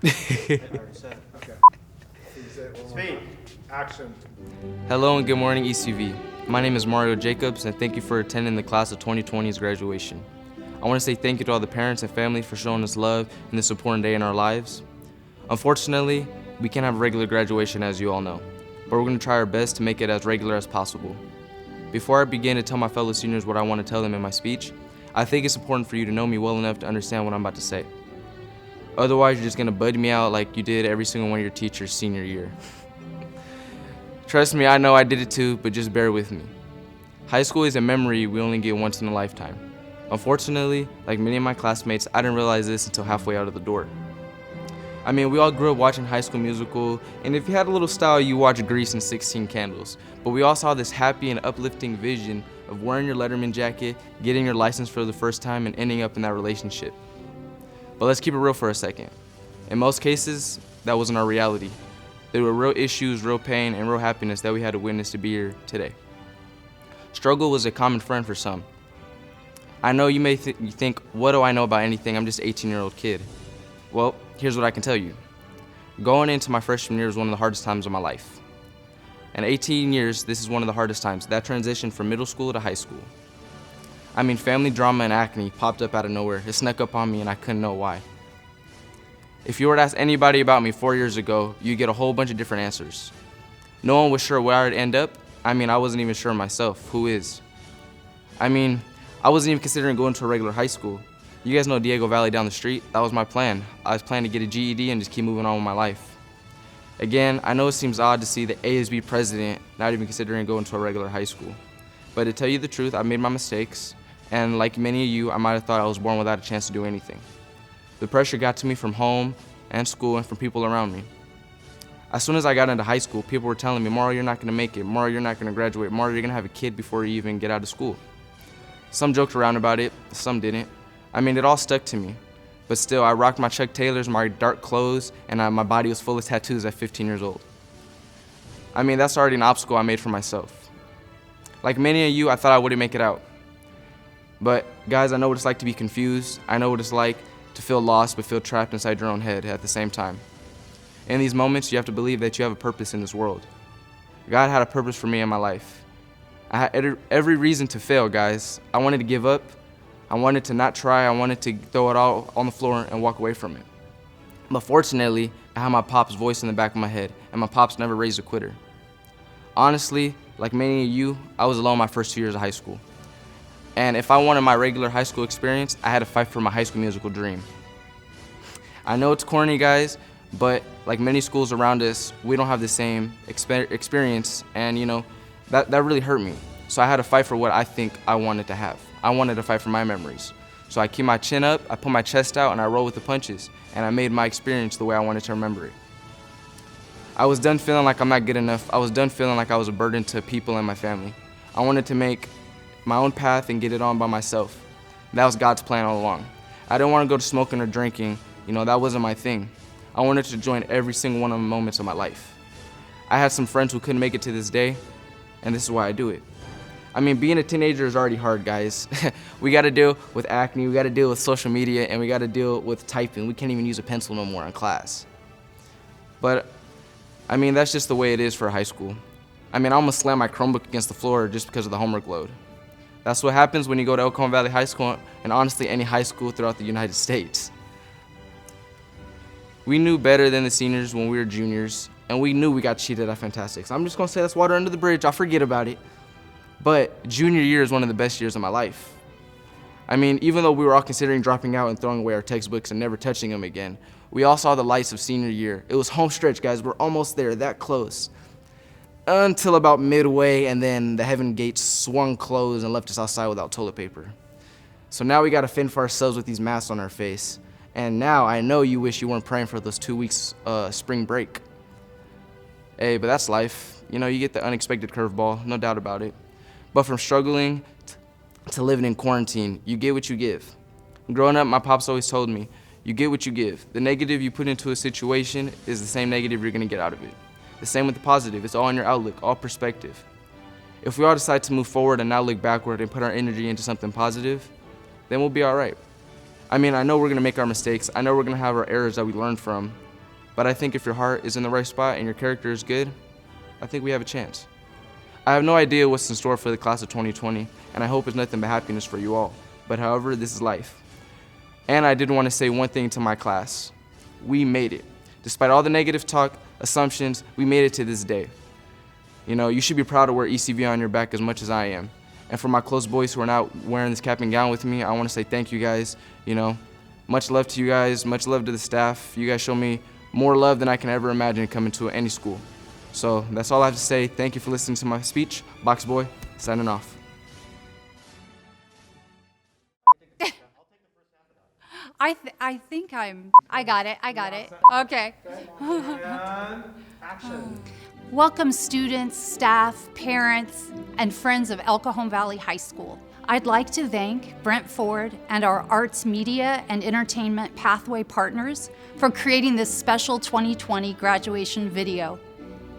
Okay. Speed. Action. Hello and good morning, ECV. My name is Mario Jacobs, and thank you for attending the class of 2020's graduation. I want to say thank you to all the parents and family for showing us love in this important day in our lives. Unfortunately, we can't have a regular graduation, as you all know, but we're going to try our best to make it as regular as possible. Before I begin to tell my fellow seniors what I want to tell them in my speech, I think it's important for you to know me well enough to understand what I'm about to say. Otherwise, you're just going to bud me out like you did every single one of your teachers senior year. Trust me, I know I did it too, but just bear with me. High school is a memory we only get once in a lifetime. Unfortunately, like many of my classmates, I didn't realize this until halfway out of the door. I mean, we all grew up watching High School Musical, and if you had a little style, you watched Grease and 16 Candles. But we all saw this happy and uplifting vision of wearing your Letterman jacket, getting your license for the first time, and ending up in that relationship. But let's keep it real for a second. In most cases, that wasn't our reality. There were real issues, real pain, and real happiness that we had to witness to be here today. Struggle was a common friend for some. I know you may think, what do I know about anything? I'm just an 18-year-old kid. Well, here's what I can tell you. Going into my freshman year was one of the hardest times of my life. In 18 years, this is one of the hardest times, that transition from middle school to high school. I mean, family drama and acne popped up out of nowhere. It snuck up on me and I couldn't know why. If you were to ask anybody about me 4 years ago, you'd get a whole bunch of different answers. No one was sure where I'd end up. I mean, I wasn't even sure myself. Who is? I mean, I wasn't even considering going to a regular high school. You guys know Diego Valley down the street? That was my plan. I was planning to get a GED and just keep moving on with my life. Again, I know it seems odd to see the ASB president not even considering going to a regular high school. But to tell you the truth, I made my mistakes, and like many of you, I might have thought I was born without a chance to do anything. The pressure got to me from home and school and from people around me. As soon as I got into high school, people were telling me, Mario, you're not going to make it. Mario, you're not going to graduate. Mario, you're going to have a kid before you even get out of school. Some joked around about it, some didn't. I mean, it all stuck to me. But still, I rocked my Chuck Taylors, my dark clothes, and my body was full of tattoos at 15 years old. I mean, that's already an obstacle I made for myself. Like many of you, I thought I wouldn't make it out. But guys, I know what it's like to be confused. I know what it's like to feel lost but feel trapped inside your own head at the same time. In these moments, you have to believe that you have a purpose in this world. God had a purpose for me in my life. I had every reason to fail, guys. I wanted to give up. I wanted to not try. I wanted to throw it all on the floor and walk away from it. But fortunately, I had my pop's voice in the back of my head, and my pop's never raised a quitter. Honestly, like many of you, I was alone my first 2 years of high school. And if I wanted my regular high school experience, I had to fight for my High School Musical dream. I know it's corny, guys, but like many schools around us, we don't have the same experience, and that really hurt me. So I had to fight for what I think I wanted to have. I wanted to fight for my memories. So I keep my chin up, I put my chest out, and I roll with the punches, and I made my experience the way I wanted to remember it. I was done feeling like I'm not good enough. I was done feeling like I was a burden to people and my family. I wanted to make my own path and get it on by myself. That was God's plan all along. I didn't want to go to smoking or drinking. That wasn't my thing. I wanted to join every single one of the moments of my life. I had some friends who couldn't make it to this day, and this is why I do it. I mean, being a teenager is already hard, guys. We got to deal with acne, we got to deal with social media, and we got to deal with typing. We can't even use a pencil no more in class. But, I mean, that's just the way it is for high school. I mean, I almost slammed my Chromebook against the floor just because of the homework load. That's what happens when you go to El Cajon Valley High School, and honestly, any high school throughout the United States. We knew better than the seniors when we were juniors, and we knew we got cheated at Fantastics. I'm just going to say that's water under the bridge. I'll forget about it. But junior year is one of the best years of my life. I mean, even though we were all considering dropping out and throwing away our textbooks and never touching them again, we all saw the lights of senior year. It was home stretch, guys. We're almost there, that close. Until about midway, and then the heaven gates swung closed and left us outside without toilet paper. So now we got to fend for ourselves with these masks on our face. And now I know you wish you weren't praying for those 2 weeks spring break. Hey, but that's life. You get the unexpected curveball, no doubt about it. But from struggling to living in quarantine, you get what you give. Growing up, my pops always told me, you get what you give. The negative you put into a situation is the same negative you're going to get out of it. The same with the positive. It's all in your outlook, all perspective. If we all decide to move forward and not look backward and put our energy into something positive, then we'll be all right. I mean, I know we're going to make our mistakes. I know we're going to have our errors that we learned from. But I think if your heart is in the right spot and your character is good, I think we have a chance. I have no idea what's in store for the class of 2020, and I hope it's nothing but happiness for you all. But however, this is life. And I did want to say one thing to my class. We made it. Despite all the negative talk, assumptions, we made it to this day. You know, you should be proud to wear ECV on your back as much as I am. And for my close boys who are not wearing this cap and gown with me, I want to say thank you guys. You know, much love to you guys, much love to the staff. You guys show me more love than I can ever imagine coming to any school. So that's all I have to say. Thank you for listening to my speech. Box Boy, signing off. I got it. Okay. And action. Welcome students, staff, parents, and friends of El Cajon Valley High School. I'd like to thank Brent Ford and our arts, media, and entertainment pathway partners for creating this special 2020 graduation video.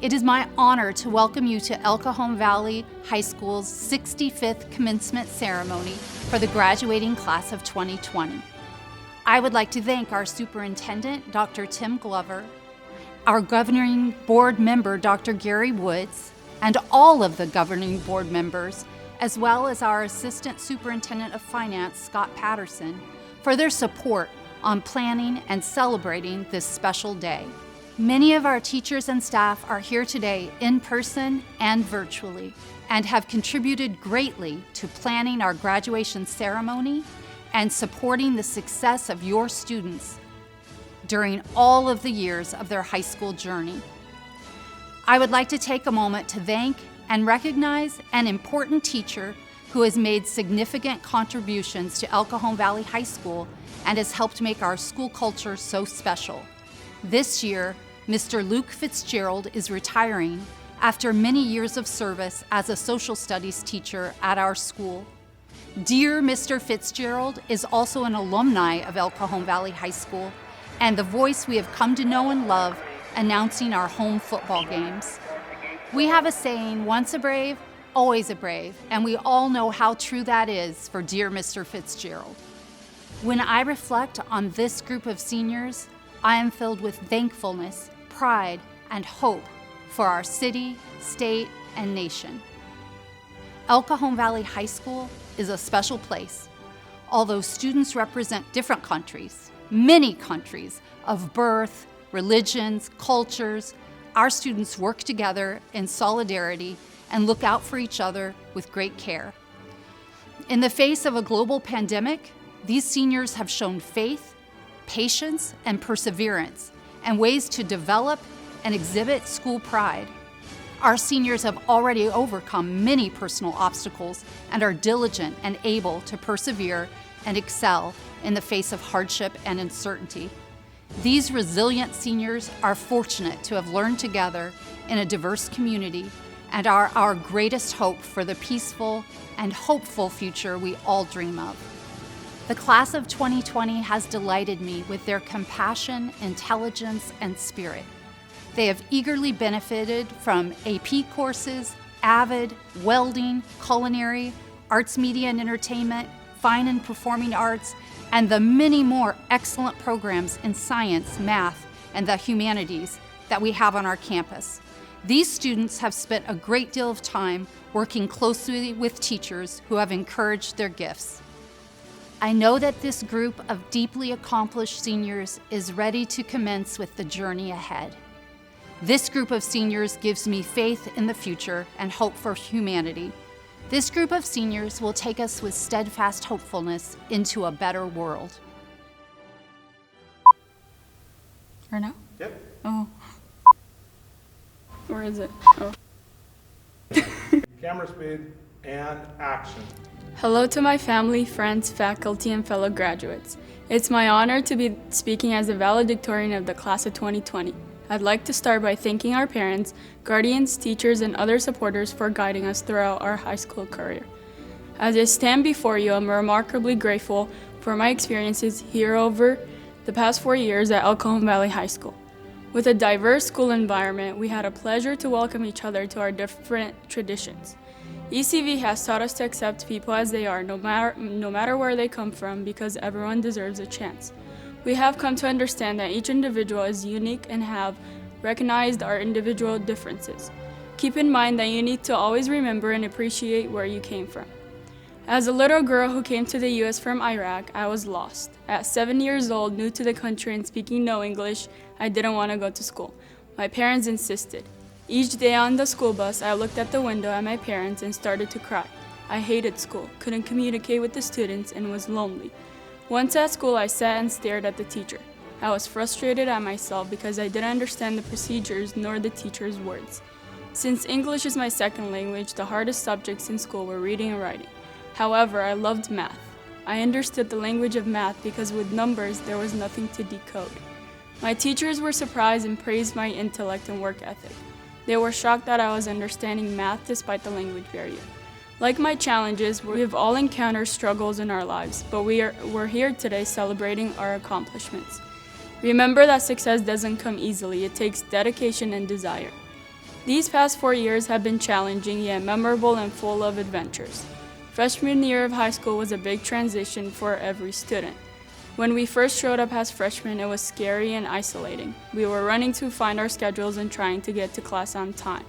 It is my honor to welcome you to El Cajon Valley High School's 65th commencement ceremony for the graduating class of 2020. I would like to thank our superintendent, Dr. Tim Glover, our governing board member, Dr. Gary Woods, and all of the governing board members, as well as our assistant superintendent of finance, Scott Patterson, for their support on planning and celebrating this special day. Many of our teachers and staff are here today in person and virtually, and have contributed greatly to planning our graduation ceremony and supporting the success of your students during all of the years of their high school journey. I would like to take a moment to thank and recognize an important teacher who has made significant contributions to El Cajon Valley High School and has helped make our school culture so special. This year, Mr. Luke Fitzgerald is retiring after many years of service as a social studies teacher at our school. Dear Mr. Fitzgerald is also an alumni of El Cajon Valley High School and the voice we have come to know and love announcing our home football games. We have a saying, once a brave, always a brave, and we all know how true that is for dear Mr. Fitzgerald. When I reflect on this group of seniors, I am filled with thankfulness, pride, and hope for our city, state, and nation. El Cajon Valley High School is a special place. Although students represent different countries, many countries of birth, religions, cultures, our students work together in solidarity and look out for each other with great care. In the face of a global pandemic, these seniors have shown faith, patience, and perseverance, and ways to develop and exhibit school pride. Our seniors have already overcome many personal obstacles and are diligent and able to persevere and excel in the face of hardship and uncertainty. These resilient seniors are fortunate to have learned together in a diverse community and are our greatest hope for the peaceful and hopeful future we all dream of. The class of 2020 has delighted me with their compassion, intelligence, and spirit. They have eagerly benefited from AP courses, AVID, welding, culinary, arts, media, and entertainment, fine and performing arts, and the many more excellent programs in science, math, and the humanities that we have on our campus. These students have spent a great deal of time working closely with teachers who have encouraged their gifts. I know that this group of deeply accomplished seniors is ready to commence with the journey ahead. This group of seniors gives me faith in the future and hope for humanity. This group of seniors will take us with steadfast hopefulness into a better world. Or no? Yep. Oh. Where is it? Oh. Camera speed and action. Hello to my family, friends, faculty, and fellow graduates. It's my honor to be speaking as the valedictorian of the class of 2020. I'd like to start by thanking our parents, guardians, teachers, and other supporters for guiding us throughout our high school career. As I stand before you, I'm remarkably grateful for my experiences here over the past 4 years at El Cajon Valley High School. With a diverse school environment, we had a pleasure to welcome each other to our different traditions. ECV has taught us to accept people as they are, no matter where they come from, because everyone deserves a chance. We have come to understand that each individual is unique and have recognized our individual differences. Keep in mind that you need to always remember and appreciate where you came from. As a little girl who came to the U.S. from Iraq, I was lost. At 7 years old, new to the country and speaking no English, I didn't want to go to school. My parents insisted. Each day on the school bus, I looked at the window at my parents and started to cry. I hated school, couldn't communicate with the students, and was lonely. Once at school, I sat and stared at the teacher. I was frustrated at myself because I didn't understand the procedures nor the teacher's words. Since English is my second language, the hardest subjects in school were reading and writing. However, I loved math. I understood the language of math because with numbers, there was nothing to decode. My teachers were surprised and praised my intellect and work ethic. They were shocked that I was understanding math despite the language barrier. Like my challenges, we have all encountered struggles in our lives, but we're here today celebrating our accomplishments. Remember that success doesn't come easily, it takes dedication and desire. These past 4 years have been challenging yet memorable and full of adventures. Freshman year of high school was a big transition for every student. When we first showed up as freshmen, it was scary and isolating. We were running to find our schedules and trying to get to class on time.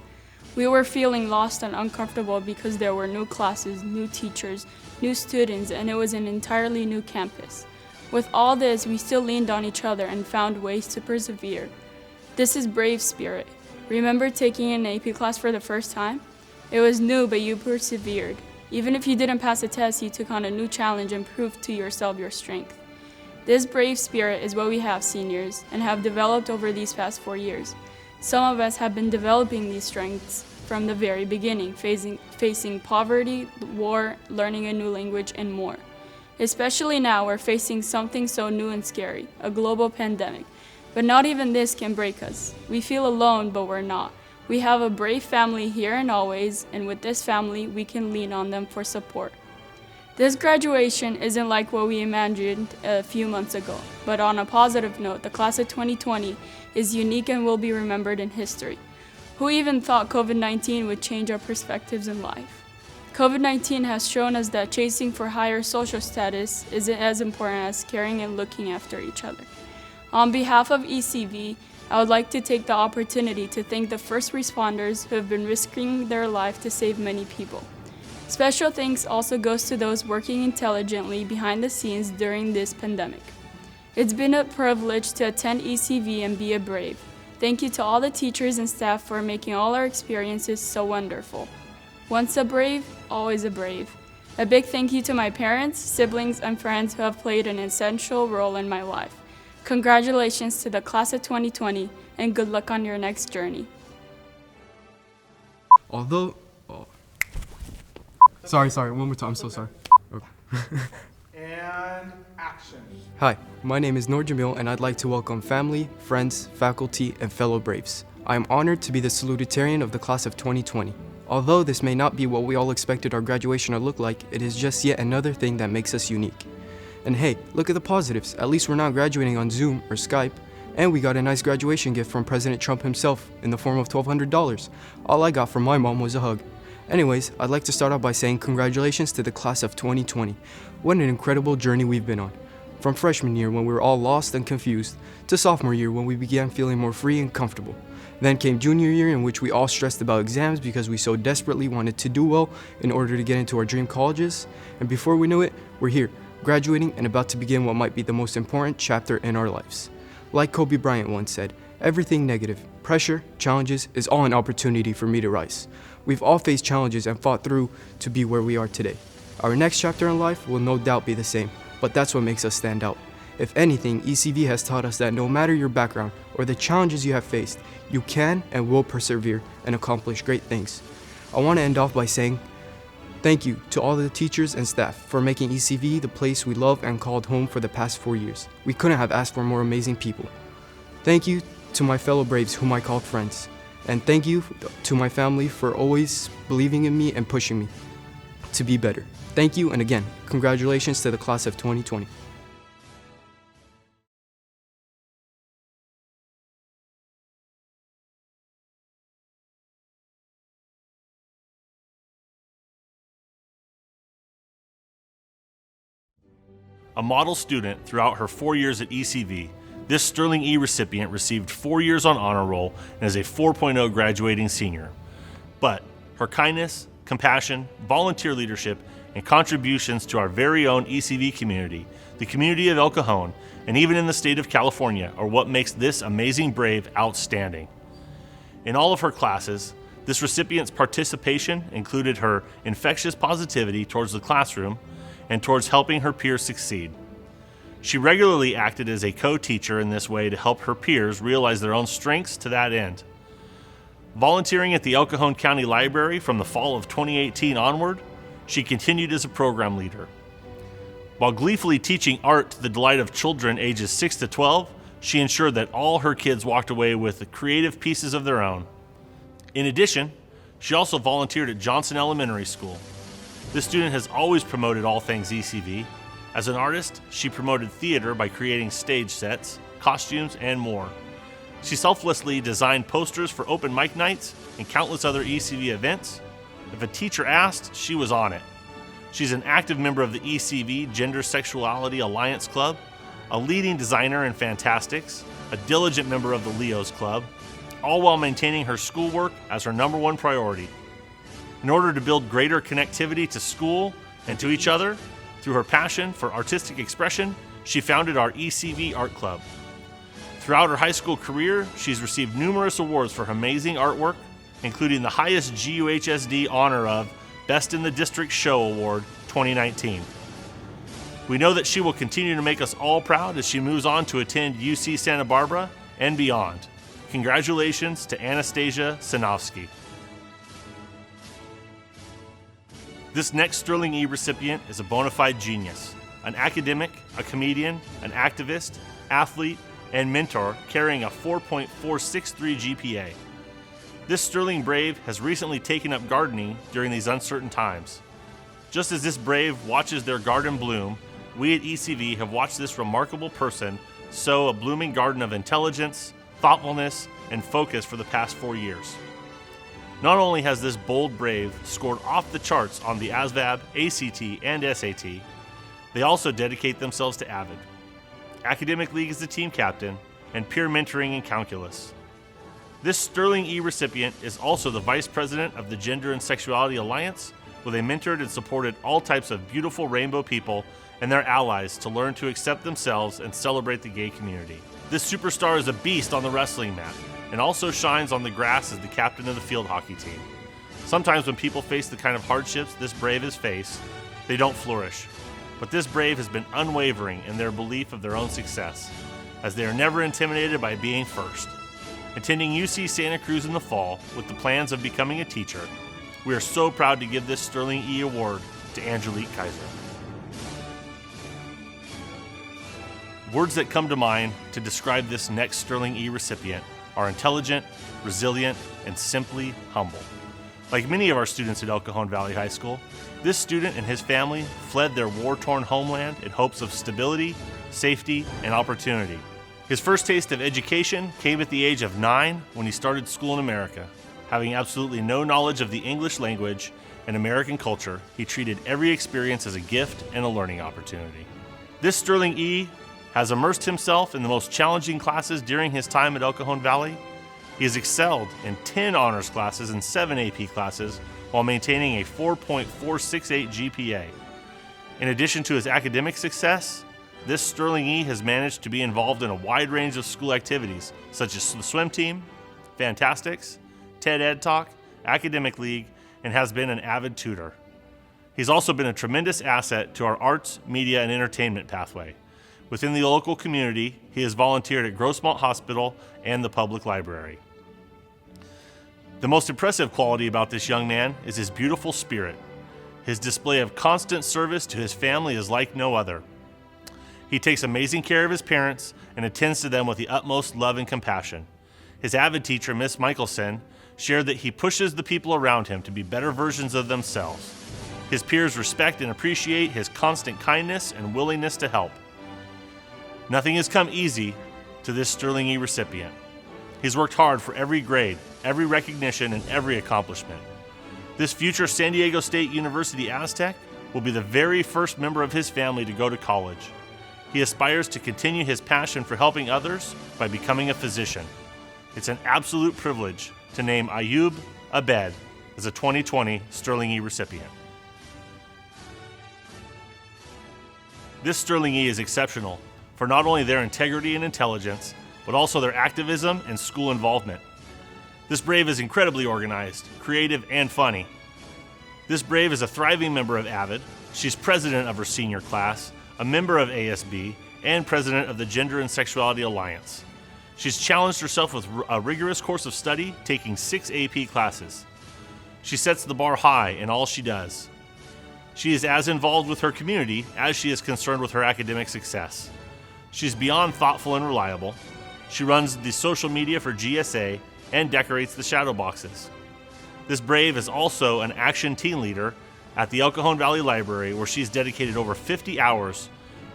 We were feeling lost and uncomfortable because there were new classes, new teachers, new students, and it was an entirely new campus. With all this, we still leaned on each other and found ways to persevere. This is brave spirit. Remember taking an AP class for the first time? It was new, but you persevered. Even if you didn't pass a test, you took on a new challenge and proved to yourself your strength. This brave spirit is what we have, seniors, and have developed over these past 4 years. Some of us have been developing these strengths from the very beginning, facing poverty, war, learning a new language, and more. Especially now, we're facing something so new and scary, a global pandemic. But not even this can break us. We feel alone, but we're not. We have a brave family here and always, and with this family, we can lean on them for support. This graduation isn't like what we imagined a few months ago, but on a positive note, the class of 2020 is unique and will be remembered in history. Who even thought COVID-19 would change our perspectives in life? COVID-19 has shown us that chasing for higher social status isn't as important as caring and looking after each other. On behalf of ECV, I would like to take the opportunity to thank the first responders who have been risking their life to save many people. Special thanks also goes to those working intelligently behind the scenes during this pandemic. It's been a privilege to attend ECV and be a brave. Thank you to all the teachers and staff for making all our experiences so wonderful. Once a brave, always a brave. A big thank you to my parents, siblings, and friends who have played an essential role in my life. Congratulations to the class of 2020, and good luck on your next journey. Sorry, one more time, I'm so sorry. And action. Hi, my name is Noor Jamil, and I'd like to welcome family, friends, faculty, and fellow Braves. I am honored to be the Salutatorian of the class of 2020. Although this may not be what we all expected our graduation to look like, it is just yet another thing that makes us unique. And hey, look at the positives. At least we're not graduating on Zoom or Skype. And we got a nice graduation gift from President Trump himself in the form of $1,200. All I got from my mom was a hug. Anyways, I'd like to start off by saying congratulations to the class of 2020. What an incredible journey we've been on. From freshman year when we were all lost and confused, to sophomore year when we began feeling more free and comfortable. Then came junior year in which we all stressed about exams because we so desperately wanted to do well in order to get into our dream colleges. And before we knew it, we're here, graduating and about to begin what might be the most important chapter in our lives. Like Kobe Bryant once said, everything negative, pressure, challenges is all an opportunity for me to rise. We've all faced challenges and fought through to be where we are today. Our next chapter in life will no doubt be the same, but that's what makes us stand out. If anything, ECV has taught us that no matter your background or the challenges you have faced, you can and will persevere and accomplish great things. I want to end off by saying thank you to all the teachers and staff for making ECV the place we love and called home for the past 4 years. We couldn't have asked for more amazing people. Thank you to my fellow Braves whom I called friends. And thank you to my family for always believing in me and pushing me to be better. Thank you, and again, congratulations to the class of 2020. a model student throughout her 4 years at ECV, this Sterling E recipient received 4 years on honor roll and is a 4.0 graduating senior. But her kindness, compassion, volunteer leadership, and contributions to our very own ECV community, the community of El Cajon, and even in the state of California are what makes this amazing brave outstanding. In all of her classes, this recipient's participation included her infectious positivity towards the classroom and towards helping her peers succeed. She regularly acted as a co-teacher in this way to help her peers realize their own strengths to that end. Volunteering at the El Cajon County Library from the fall of 2018 onward, she continued as a program leader. While gleefully teaching art to the delight of children ages 6 to 12, she ensured that all her kids walked away with creative pieces of their own. In addition, she also volunteered at Johnson Elementary School. This student has always promoted all things ECV. As an artist, she promoted theater by creating stage sets, costumes, and more. She selflessly designed posters for open mic nights and countless other ECV events. If a teacher asked, she was on it. She's an active member of the ECV Gender Sexuality Alliance Club, a leading designer in Fantastics, a diligent member of the Leos Club, all while maintaining her schoolwork as her #1 priority. In order to build greater connectivity to school and to each other, through her passion for artistic expression, she founded our ECV Art Club. Throughout her high school career, she's received numerous awards for her amazing artwork, including the highest GUHSD honor of Best in the District Show Award 2019. We know that she will continue to make us all proud as she moves on to attend UC Santa Barbara and beyond. Congratulations to Anastasia Sinofsky. This next Sterling E recipient is a bona fide genius, an academic, a comedian, an activist, athlete, and mentor carrying a 4.463 GPA. This Sterling Brave has recently taken up gardening during these uncertain times. Just as this Brave watches their garden bloom, we at ECV have watched this remarkable person sow a blooming garden of intelligence, thoughtfulness, and focus for the past 4 years. Not only has this bold Brave scored off the charts on the ASVAB, ACT, and SAT, they also dedicate themselves to AVID. Academic League is the team captain, and peer mentoring in calculus. This Sterling E recipient is also the vice president of the Gender and Sexuality Alliance, where they mentored and supported all types of beautiful rainbow people and their allies to learn to accept themselves and celebrate the gay community. This superstar is a beast on the wrestling mat and also shines on the grass as the captain of the field hockey team. Sometimes when people face the kind of hardships this Brave has faced, they don't flourish. But this Brave has been unwavering in their belief of their own success, as they are never intimidated by being first. Attending UC Santa Cruz in the fall with the plans of becoming a teacher, we are so proud to give this Sterling E Award to Angelique Kaiser. Words that come to mind to describe this next Sterling E recipient are intelligent, resilient, and simply humble. Like many of our students at El Cajon Valley High School, this student and his family fled their war-torn homeland in hopes of stability, safety, and opportunity. His first taste of education came at the age of 9 when he started school in America. Having absolutely no knowledge of the English language and American culture, he treated every experience as a gift and a learning opportunity. This Sterling E has immersed himself in the most challenging classes during his time at El Cajon Valley. He has excelled in 10 honors classes and 7 AP classes while maintaining a 4.468 GPA. In addition to his academic success, this Sterling E has managed to be involved in a wide range of school activities such as the swim team, Fantastics, TED Ed Talk, Academic League, and has been an avid tutor. He's also been a tremendous asset to our arts, media, and entertainment pathway. Within the local community, he has volunteered at Grossmont Hospital and the public library. The most impressive quality about this young man is his beautiful spirit. His display of constant service to his family is like no other. He takes amazing care of his parents and attends to them with the utmost love and compassion. His avid teacher, Miss Michelson, shared that he pushes the people around him to be better versions of themselves. His peers respect and appreciate his constant kindness and willingness to help. Nothing has come easy to this Sterling E recipient. He's worked hard for every grade, every recognition, and every accomplishment. This future San Diego State University Aztec will be the very first member of his family to go to college. He aspires to continue his passion for helping others by becoming a physician. It's an absolute privilege to name Ayub Abed as a 2020 Sterling E recipient. This Sterling E is exceptional for not only their integrity and intelligence, but also their activism and school involvement. This Brave is incredibly organized, creative, and funny. This Brave is a thriving member of AVID. She's president of her senior class, a member of ASB, and president of the Gender and Sexuality Alliance. She's challenged herself with a rigorous course of study, taking 6 AP classes. She sets the bar high in all she does. She is as involved with her community as she is concerned with her academic success. She's beyond thoughtful and reliable. She runs the social media for GSA and decorates the shadow boxes. This Brave is also an action teen leader at the El Cajon Valley Library, where she's dedicated over 50 hours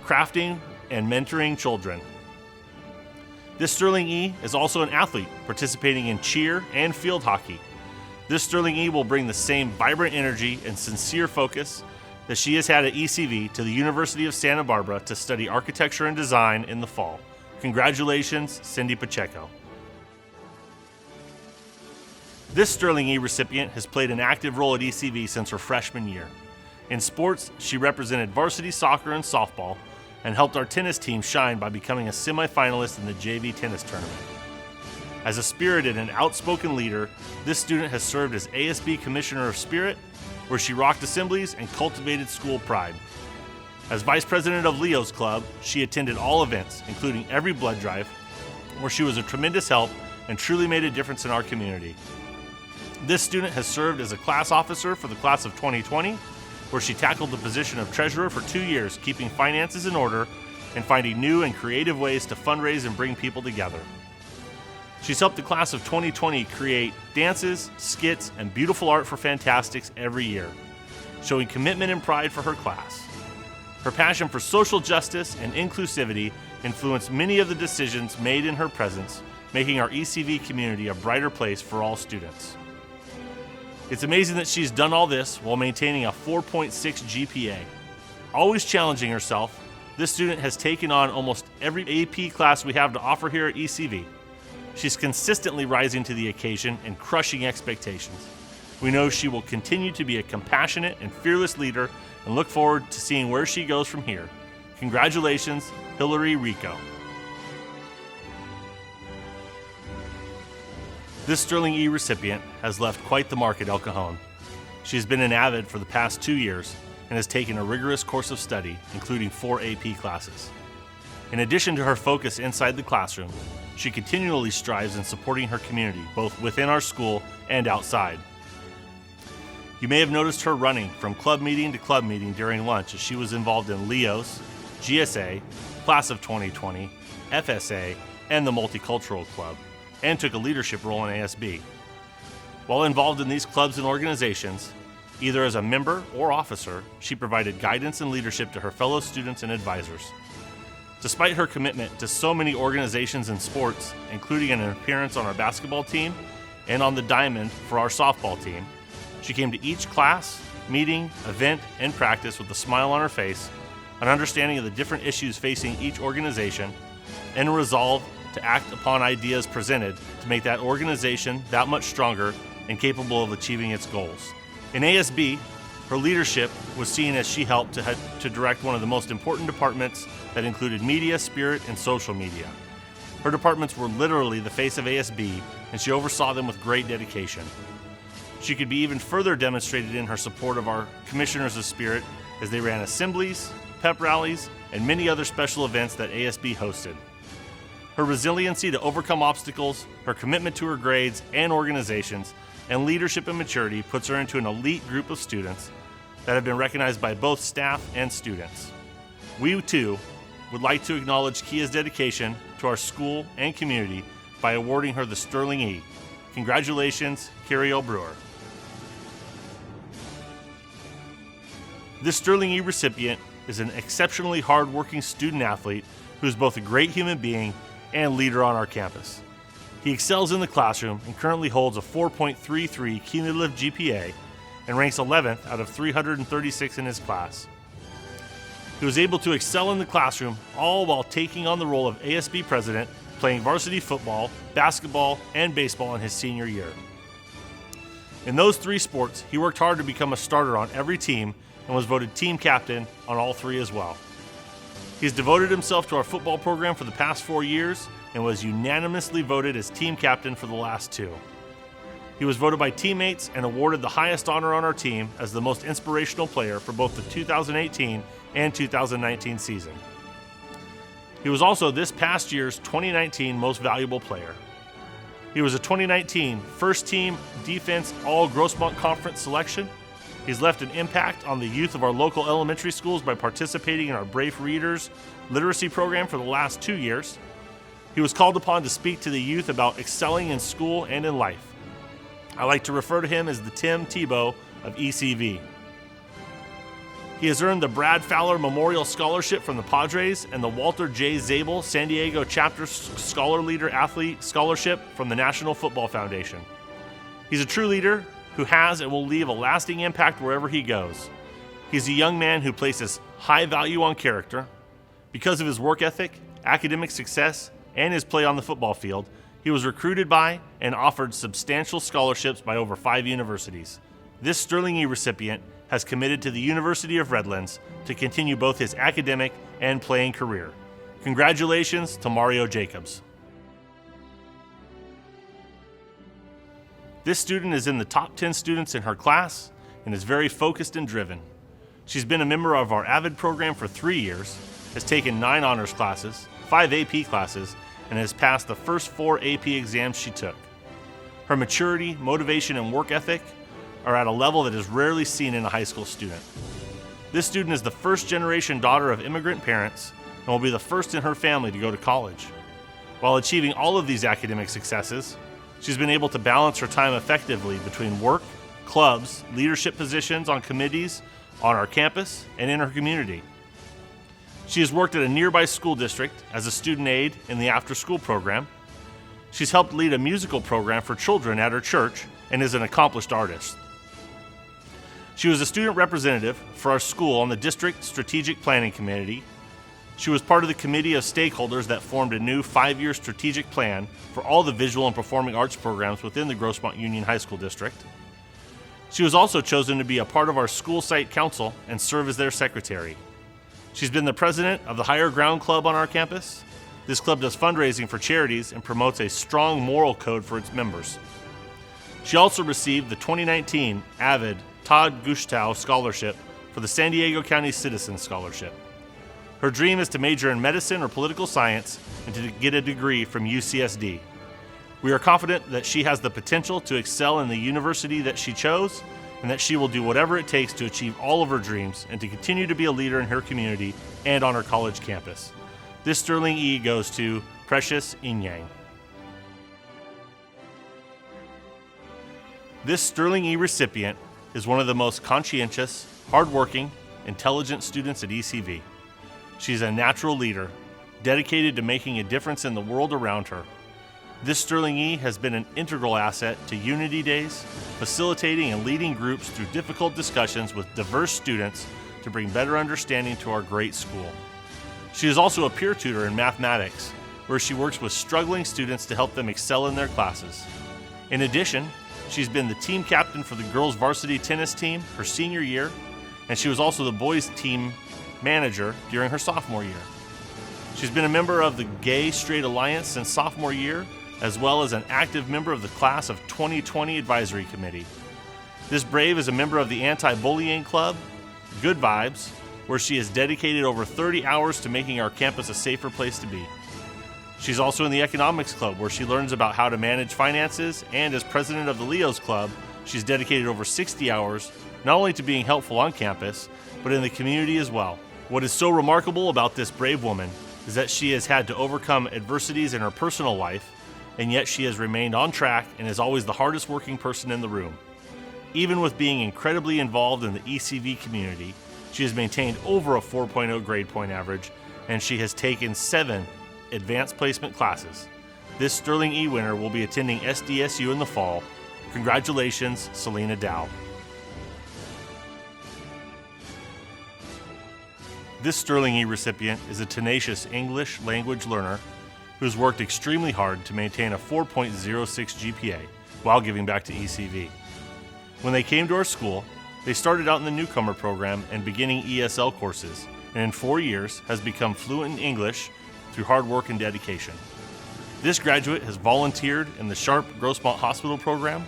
crafting and mentoring children. This Sterling E is also an athlete participating in cheer and field hockey. This Sterling E will bring the same vibrant energy and sincere focus that she has had at ECV to the University of Santa Barbara to study architecture and design in the fall. Congratulations, Cindy Pacheco. This Sterling E recipient has played an active role at ECV since her freshman year. In sports, she represented varsity soccer and softball and helped our tennis team shine by becoming a semifinalist in the JV tennis tournament. As a spirited and outspoken leader, this student has served as ASB Commissioner of Spirit, where she rocked assemblies and cultivated school pride. As Vice President of Leo's Club, she attended all events, including every blood drive, where she was a tremendous help and truly made a difference in our community. This student has served as a class officer for the class of 2020, where she tackled the position of treasurer for 2 years, keeping finances in order and finding new and creative ways to fundraise and bring people together. She's helped the class of 2020 create dances, skits, and beautiful art for Fantastics every year, showing commitment and pride for her class. Her passion for social justice and inclusivity influenced many of the decisions made in her presence, making our ECV community a brighter place for all students. It's amazing that she's done all this while maintaining a 4.6 GPA. Always challenging herself, this student has taken on almost every AP class we have to offer here at ECV. She's consistently rising to the occasion and crushing expectations. We know she will continue to be a compassionate and fearless leader and look forward to seeing where she goes from here. Congratulations, Hillary Rico. This Sterling E recipient has left quite the mark at El Cajon. She has been an AVID for the past 2 years and has taken a rigorous course of study, including 4 AP classes. In addition to her focus inside the classroom, she continually strives in supporting her community, both within our school and outside. You may have noticed her running from club meeting to club meeting during lunch, as she was involved in Leo's, GSA, Class of 2020, FSA, and the Multicultural Club, and took a leadership role in ASB. While involved in these clubs and organizations, either as a member or officer, she provided guidance and leadership to her fellow students and advisors. Despite her commitment to so many organizations and sports, including an appearance on our basketball team and on the diamond for our softball team, she came to each class, meeting, event, and practice with a smile on her face, an understanding of the different issues facing each organization, and a resolve to act upon ideas presented to make that organization that much stronger and capable of achieving its goals. In ASB, her leadership was seen as she helped to direct one of the most important departments that included media, spirit, and social media. Her departments were literally the face of ASB, and she oversaw them with great dedication. She could be even further demonstrated in her support of our commissioners of spirit as they ran assemblies, pep rallies, and many other special events that ASB hosted. Her resiliency to overcome obstacles, her commitment to her grades and organizations, and leadership and maturity puts her into an elite group of students that have been recognized by both staff and students. We, too, would like to acknowledge Kia's dedication to our school and community by awarding her the Sterling E. Congratulations, Kiriel Brewer. This Sterling E recipient is an exceptionally hard-working student-athlete who is both a great human being and leader on our campus. He excels in the classroom and currently holds a 4.33 cumulative GPA and ranks 11th out of 336 in his class. He was able to excel in the classroom, all while taking on the role of ASB president, playing varsity football, basketball, and baseball in his senior year. In those 3 sports, he worked hard to become a starter on every team and was voted team captain on all 3 as well. He's devoted himself to our football program for the past 4 years and was unanimously voted as team captain for the last 2. He was voted by teammates and awarded the highest honor on our team as the most inspirational player for both the 2018 and 2019 season. He was also this past year's 2019 Most Valuable Player. He was a 2019 First Team Defense All Grossmont Conference selection. He's left an impact on the youth of our local elementary schools by participating in our Brave Readers literacy program for the last 2 years. He was called upon to speak to the youth about excelling in school and in life. I like to refer to him as the Tim Tebow of ECV. He has earned the Brad Fowler Memorial Scholarship from the Padres and the Walter J. Zabel San Diego Chapter Scholar Leader Athlete Scholarship from the National Football Foundation. He's a true leader who has and will leave a lasting impact wherever he goes. He's a young man who places high value on character. Because of his work ethic, academic success, and his play on the football field, he was recruited by and offered substantial scholarships by over 5 universities. This Sterling E recipient has committed to the University of Redlands to continue both his academic and playing career. Congratulations to Mario Jacobs. This student is in the top 10 students in her class and is very focused and driven. She's been a member of our AVID program for 3 years, has taken 9 honors classes, 5 AP classes, and has passed the first 4 AP exams she took. Her maturity, motivation, and work ethic are at a level that is rarely seen in a high school student. This student is the first-generation daughter of immigrant parents and will be the first in her family to go to college. While achieving all of these academic successes, she's been able to balance her time effectively between work, clubs, leadership positions on committees on our campus, and in her community. She has worked at a nearby school district as a student aide in the after-school program. She's helped lead a musical program for children at her church and is an accomplished artist. She was a student representative for our school on the District Strategic Planning Committee. She was part of the committee of stakeholders that formed a new 5-year strategic plan for all the visual and performing arts programs within the Grossmont Union High School District. She was also chosen to be a part of our school site council and serve as their secretary. She's been the president of the Higher Ground Club on our campus. This club does fundraising for charities and promotes a strong moral code for its members. She also received the 2019 AVID Todd Gushtow Scholarship for the San Diego County Citizen Scholarship. Her dream is to major in medicine or political science and to get a degree from UCSD. We are confident that she has the potential to excel in the university that she chose and that she will do whatever it takes to achieve all of her dreams and to continue to be a leader in her community and on her college campus. This Sterling E goes to Precious Inyang. This Sterling E recipient is one of the most conscientious, hardworking, intelligent students at ECV. She's a natural leader, dedicated to making a difference in the world around her. This Sterling E has been an integral asset to Unity Days, facilitating and leading groups through difficult discussions with diverse students to bring better understanding to our great school. She is also a peer tutor in mathematics, where she works with struggling students to help them excel in their classes. In addition, she's been the team captain for the girls' varsity tennis team her senior year, and she was also the boys' team manager during her sophomore year. She's been a member of the Gay Straight Alliance since sophomore year, as well as an active member of the Class of 2020 Advisory Committee. This Brave is a member of the Anti-Bullying Club, Good Vibes, where she has dedicated over 30 hours to making our campus a safer place to be. She's also in the Economics Club, where she learns about how to manage finances, and as president of the Leos Club, she's dedicated over 60 hours, not only to being helpful on campus, but in the community as well. What is so remarkable about this brave woman is that she has had to overcome adversities in her personal life, and yet she has remained on track and is always the hardest working person in the room. Even with being incredibly involved in the ECV community, she has maintained over a 4.0 grade point average, and she has taken 7 advanced placement classes. This Sterling E winner will be attending SDSU in the fall. Congratulations, Selena Dow. This Sterling E recipient is a tenacious English language learner who has worked extremely hard to maintain a 4.06 GPA while giving back to ECV. When they came to our school, they started out in the newcomer program and beginning ESL courses, and in 4 years has become fluent in English through hard work and dedication. This graduate has volunteered in the Sharp Grossmont Hospital program,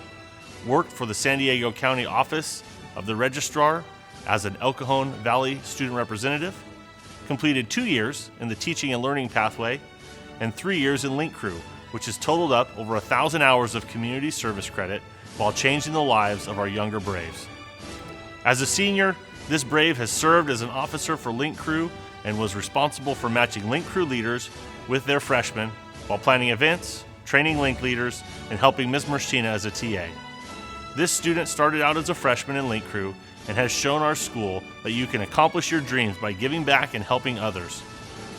worked for the San Diego County Office of the Registrar as an El Cajon Valley student representative, completed 2 years in the teaching and learning pathway, and 3 years in Link Crew, which has totaled up over 1,000 hours of community service credit while changing the lives of our younger Braves. As a senior, this Brave has served as an officer for Link Crew and was responsible for matching Link Crew leaders with their freshmen while planning events, training Link leaders, and helping Ms. Martina as a TA. This student started out as a freshman in Link Crew and has shown our school that you can accomplish your dreams by giving back and helping others.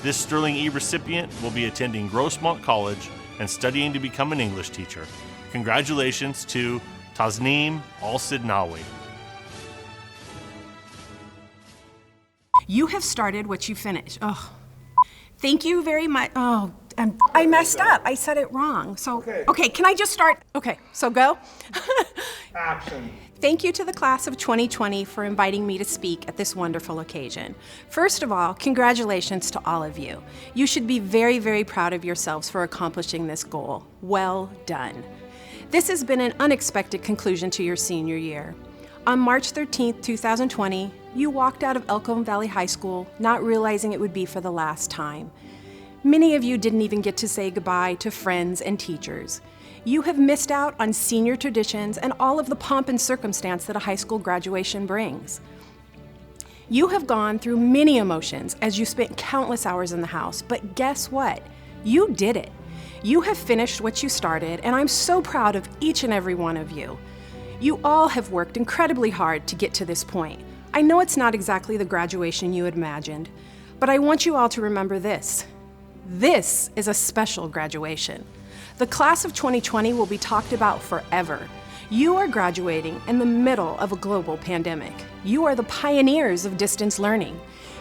This Sterling E recipient will be attending Grossmont College and studying to become an English teacher. Congratulations to Tasneem Al-Sidnawi. You have started what you finished. Oh, thank you very much. Oh, I messed up. I said it wrong. So, okay, can I just start? Okay, so go. Action. Thank you to the class of 2020 for inviting me to speak at this wonderful occasion. First of all, congratulations to all of you. You should be very, very proud of yourselves for accomplishing this goal. Well done. This has been an unexpected conclusion to your senior year. On March 13th, 2020, you walked out of El Cajon Valley High School not realizing it would be for the last time. Many of you didn't even get to say goodbye to friends and teachers. You have missed out on senior traditions and all of the pomp and circumstance that a high school graduation brings. You have gone through many emotions as you spent countless hours in the house, but guess what? You did it. You have finished what you started, and I'm so proud of each and every one of you. You all have worked incredibly hard to get to this point. I know it's not exactly the graduation you had imagined, but I want you all to remember this. This is a special graduation. The class of 2020 will be talked about forever. You are graduating in the middle of a global pandemic. You are the pioneers of distance learning.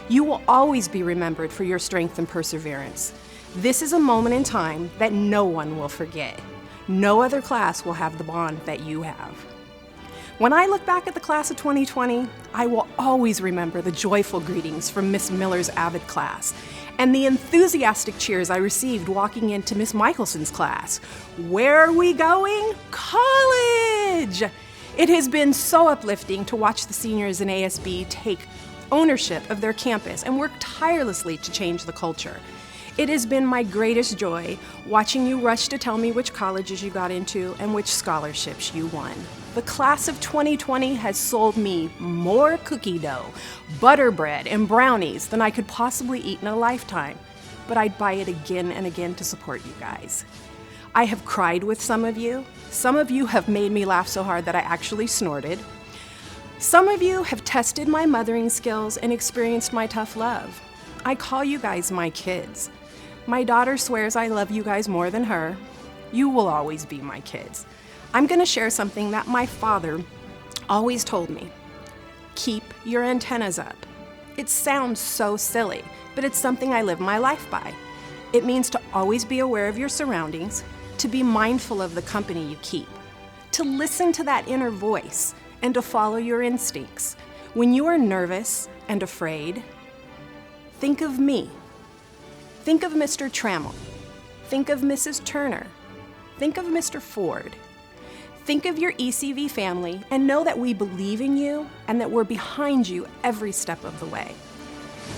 You will always be remembered for your strength and perseverance. This is a moment in time that no one will forget. No other class will have the bond that you have. When I look back at the class of 2020, I will always remember the joyful greetings from Miss Miller's Avid class and the enthusiastic cheers I received walking into Miss Michelson's class. Where are we going? College! It has been so uplifting to watch the seniors in ASB take ownership of their campus and work tirelessly to change the culture. It has been my greatest joy watching you rush to tell me which colleges you got into and which scholarships you won. The class of 2020 has sold me more cookie dough, butter bread, and brownies than I could possibly eat in a lifetime, but I'd buy it again and again to support you guys. I have cried with some of you. Some of you have made me laugh so hard that I actually snorted. Some of you have tested my mothering skills and experienced my tough love. I call you guys my kids. My daughter swears I love you guys more than her. You will always be my kids. I'm going to share something that my father always told me. Keep your antennas up. It sounds so silly, but it's something I live my life by. It means to always be aware of your surroundings, to be mindful of the company you keep, to listen to that inner voice, and to follow your instincts. When you are nervous and afraid, think of me. Think of Mr. Trammell. Think of Mrs. Turner. Think of Mr. Ford. Think of your ECV family and know that we believe in you and that we're behind you every step of the way.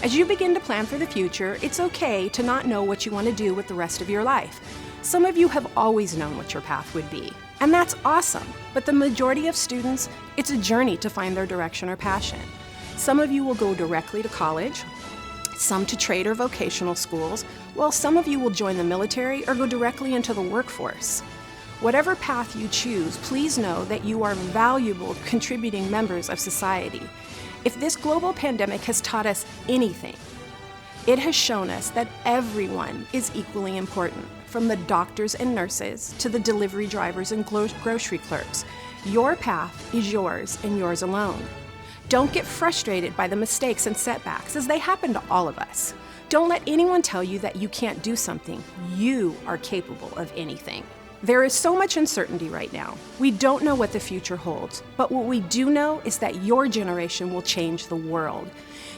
As you begin to plan for the future, it's okay to not know what you want to do with the rest of your life. Some of you have always known what your path would be, and that's awesome. But the majority of students, it's a journey to find their direction or passion. Some of you will go directly to college, some to trade or vocational schools, while some of you will join the military or go directly into the workforce. Whatever path you choose, please know that you are valuable, contributing members of society. If this global pandemic has taught us anything, it has shown us that everyone is equally important, from the doctors and nurses to the delivery drivers and grocery clerks. Your path is yours and yours alone. Don't get frustrated by the mistakes and setbacks, as they happen to all of us. Don't let anyone tell you that you can't do something. You are capable of anything. There is so much uncertainty right now. We don't know what the future holds, but what we do know is that your generation will change the world.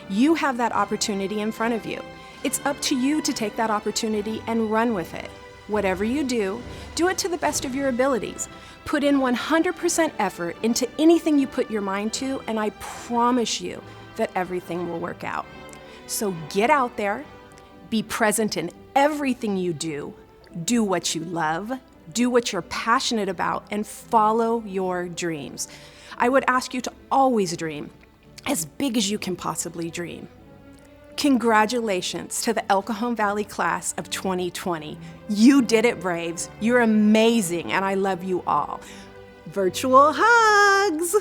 You have that opportunity in front of you. It's up to you to take that opportunity and run with it. Whatever you do, do it to the best of your abilities. Put in 100% effort into anything you put your mind to, and I promise you that everything will work out. So get out there, be present in everything you do what you love, do what you're passionate about, and follow your dreams. I would ask you to always dream as big as you can possibly dream. Congratulations to the El Cajon Valley class of 2020. You did it, Braves. You're amazing, and I love you all. Virtual hugs!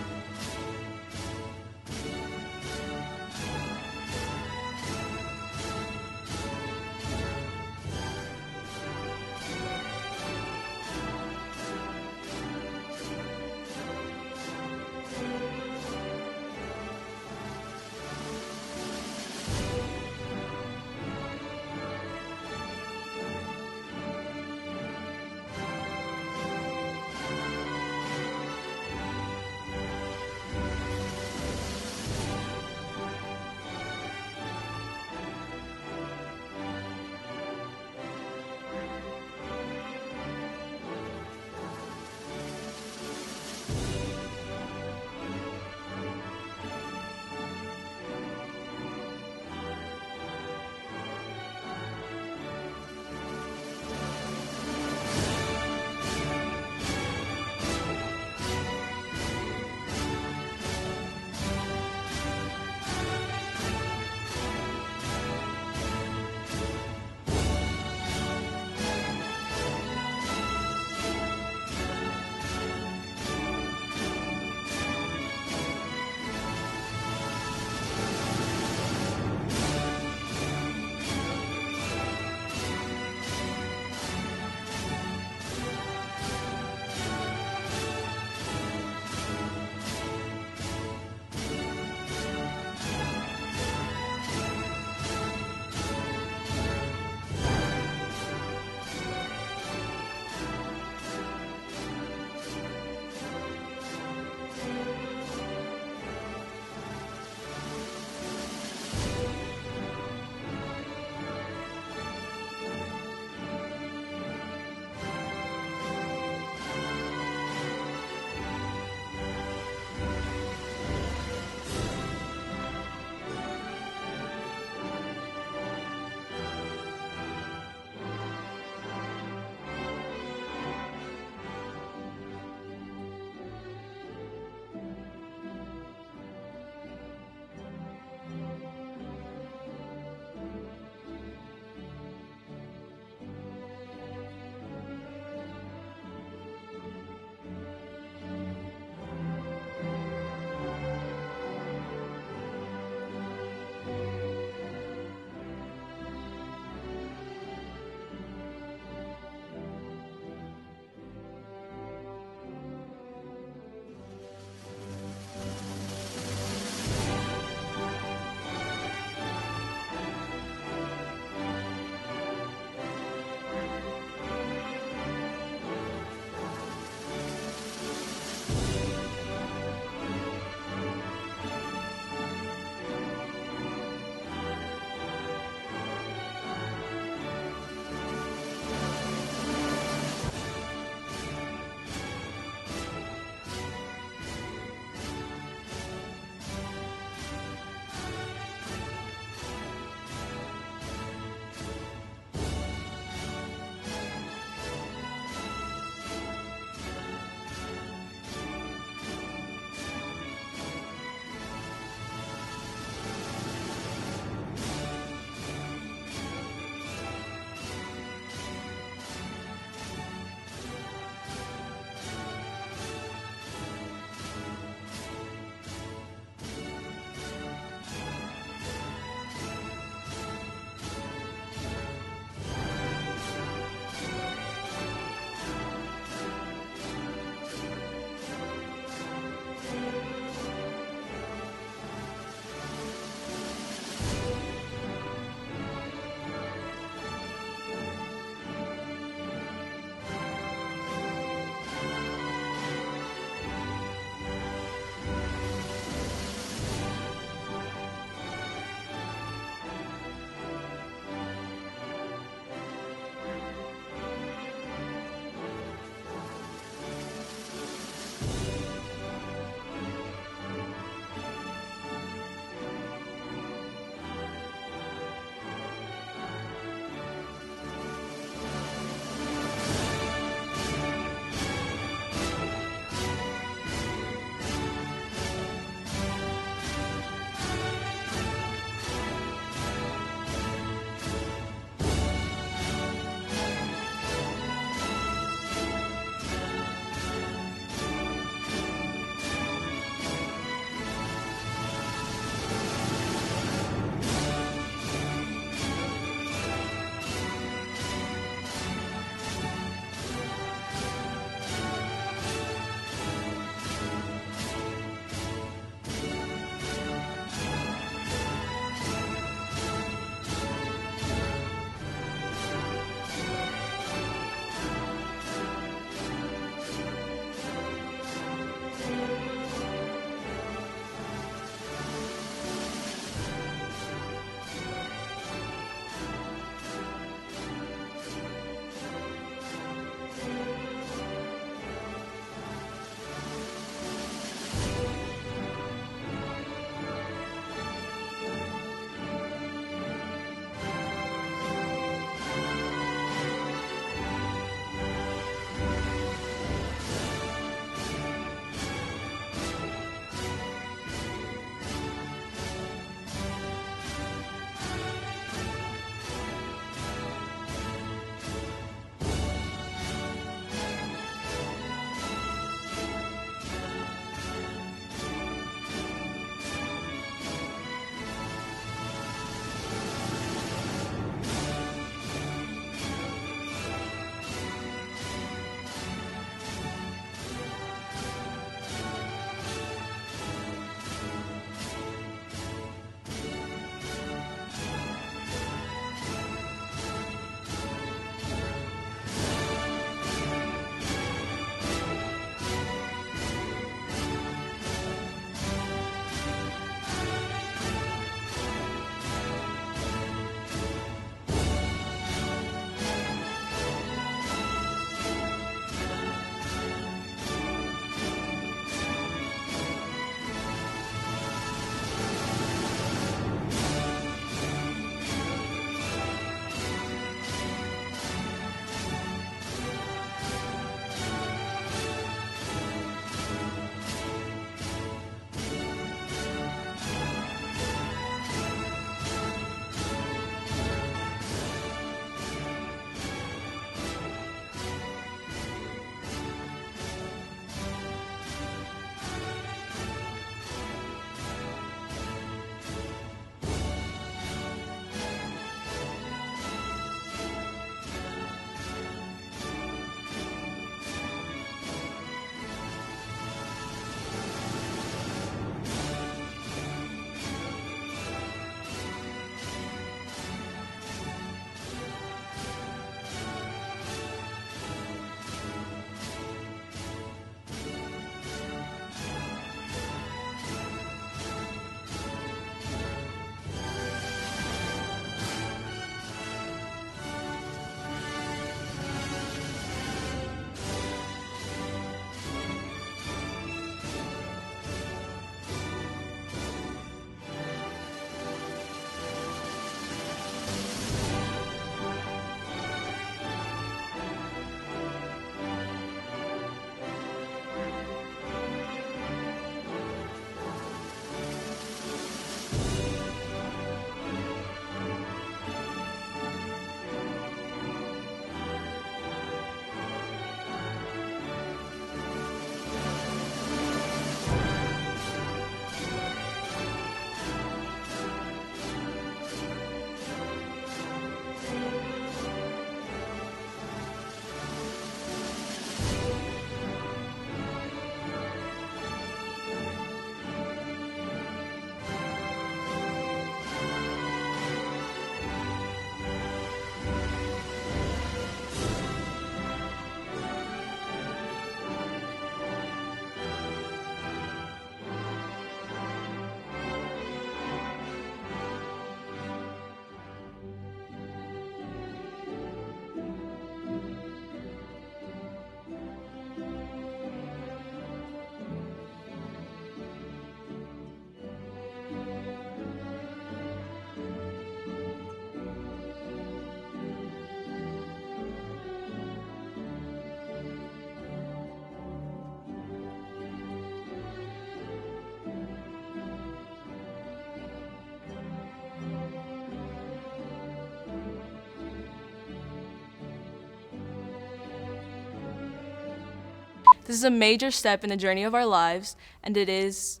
This is a major step in the journey of our lives, and it is...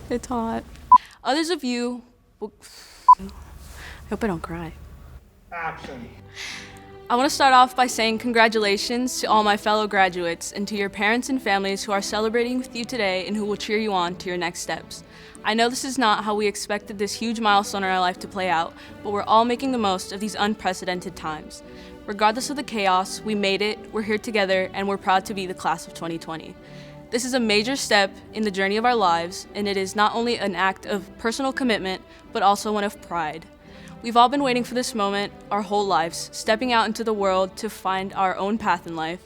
it's hot. Others of you will... I hope I don't cry. Action. I want to start off by saying congratulations to all my fellow graduates and to your parents and families who are celebrating with you today and who will cheer you on to your next steps. I know this is not how we expected this huge milestone in our life to play out, but we're all making the most of these unprecedented times. Regardless of the chaos, we made it, we're here together, and we're proud to be the class of 2020. This is a major step in the journey of our lives, and it is not only an act of personal commitment, but also one of pride. We've all been waiting for this moment our whole lives, stepping out into the world to find our own path in life.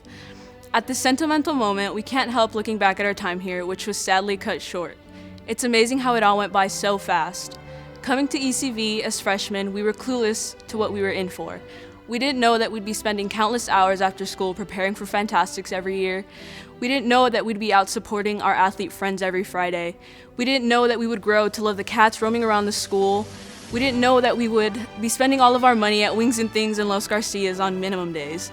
At this sentimental moment, we can't help looking back at our time here, which was sadly cut short. It's amazing how it all went by so fast. Coming to ECV as freshmen, we were clueless to what we were in for. We didn't know that we'd be spending countless hours after school preparing for Fantastics every year. We didn't know that we'd be out supporting our athlete friends every Friday. We didn't know that we would grow to love the cats roaming around the school. We didn't know that we would be spending all of our money at Wings and Things and Los Garcias on minimum days.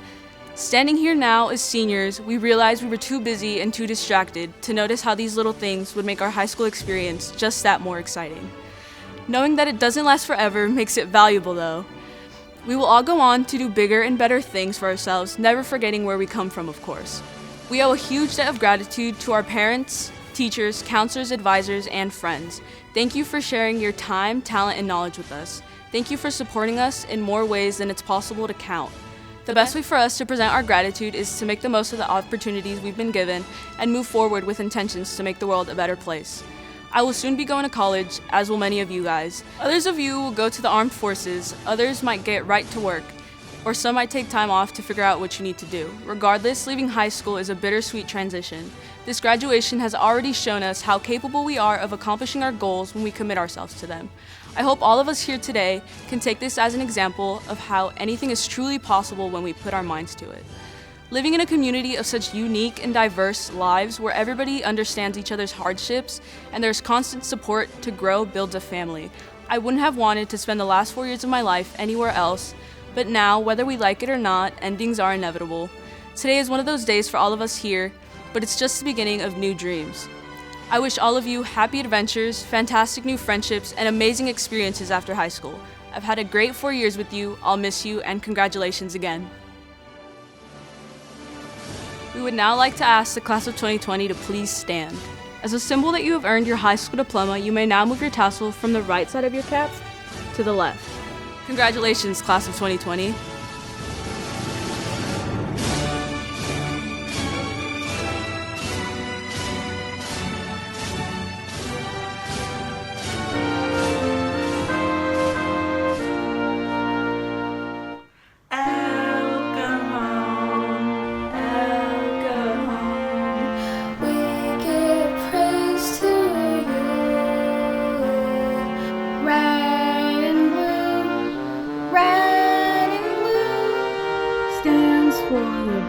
Standing here now as seniors, we realized we were too busy and too distracted to notice how these little things would make our high school experience just that more exciting. Knowing that it doesn't last forever makes it valuable though. We will all go on to do bigger and better things for ourselves, never forgetting where we come from, of course. We owe a huge debt of gratitude to our parents, teachers, counselors, advisors, and friends. Thank you for sharing your time, talent, and knowledge with us. Thank you for supporting us in more ways than it's possible to count. The best way for us to present our gratitude is to make the most of the opportunities we've been given and move forward with intentions to make the world a better place. I will soon be going to college, as will many of you guys. Others of you will go to the armed forces, others might get right to work, or some might take time off to figure out what you need to do. Regardless, leaving high school is a bittersweet transition. This graduation has already shown us how capable we are of accomplishing our goals when we commit ourselves to them. I hope all of us here today can take this as an example of how anything is truly possible when we put our minds to it. Living in a community of such unique and diverse lives where everybody understands each other's hardships and there's constant support to grow builds a family. I wouldn't have wanted to spend the last 4 years of my life anywhere else, but now, whether we like it or not, endings are inevitable. Today is one of those days for all of us here, but it's just the beginning of new dreams. I wish all of you happy adventures, fantastic new friendships, and amazing experiences after high school. I've had a great 4 years with you, I'll miss you, and congratulations again. We would now like to ask the class of 2020 to please stand. As a symbol that you have earned your high school diploma, you may now move your tassel from the right side of your cap to the left. Congratulations, class of 2020.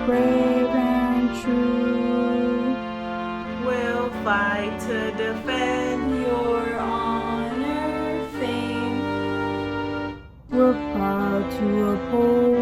Brave and true, will fight to defend your honor, fame. We're proud to uphold